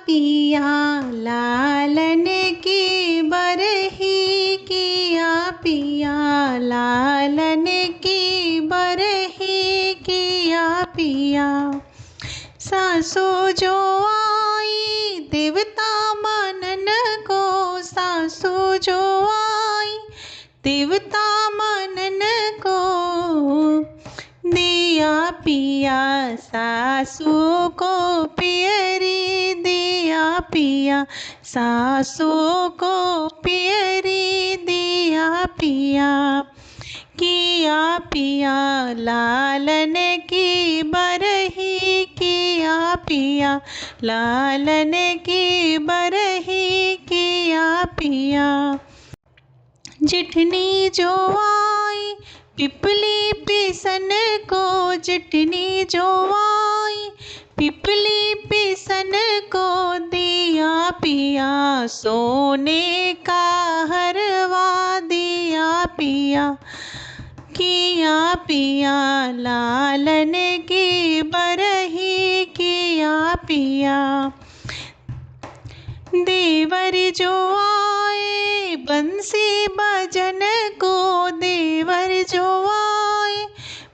पिया लालन की बरही किया पिया लालन की बरही किया पिया। सासु जो आई देवता मनन को, सासु जो आई देवता मनन को, दिया पिया सासु को पियरी दिया पिया सासु को पियरी दिया पिया। किया पिया लालन की बरही किया पिया लालन की बरही किया पिया। जिठनी जो आई पिपली पिसन को, जिठनी जो आई पिपली पिसन को, दिया पिया सोने का हरवा दिया पिया। किया पिया लालन की बरही किया पिया। देवर जो आए बंसी बजन को, देवर जो आए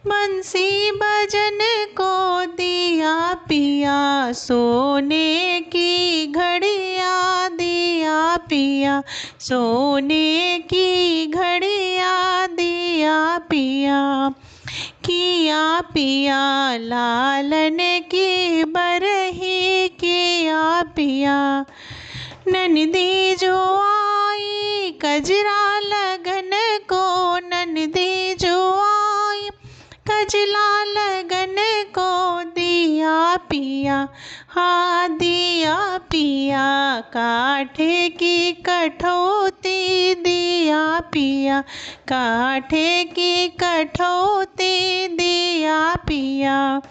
बंसी बजन को, दिया पिया सोने की घड़िया दिया पिया सोने की घड़िया दिया पिया। किया पिया लालन की बरही किया पिया। ननदी जो आई कजरा लगन को, ननदी जो आई कजला लगन को, दिया पिया हाँ दिया पिया काठे की कठौती दिया पिया काठे की कठौती दिया पिया।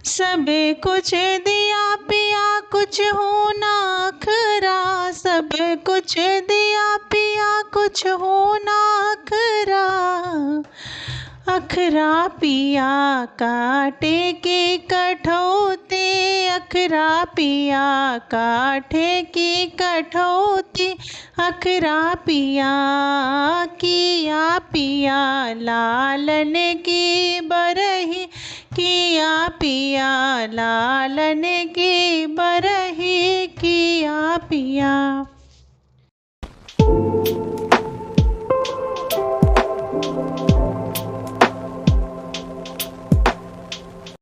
सब कुछ दिया पिया कुछ होना अखरा, सब कुछ दिया पिया कुछ होना अखरा। अखरा पिया काटे की कठौती, अखरा पिया काठे की कठौती, अखरा पिया। किया पिया लालन की बरही किया पिया लालन की बरही किया पिया।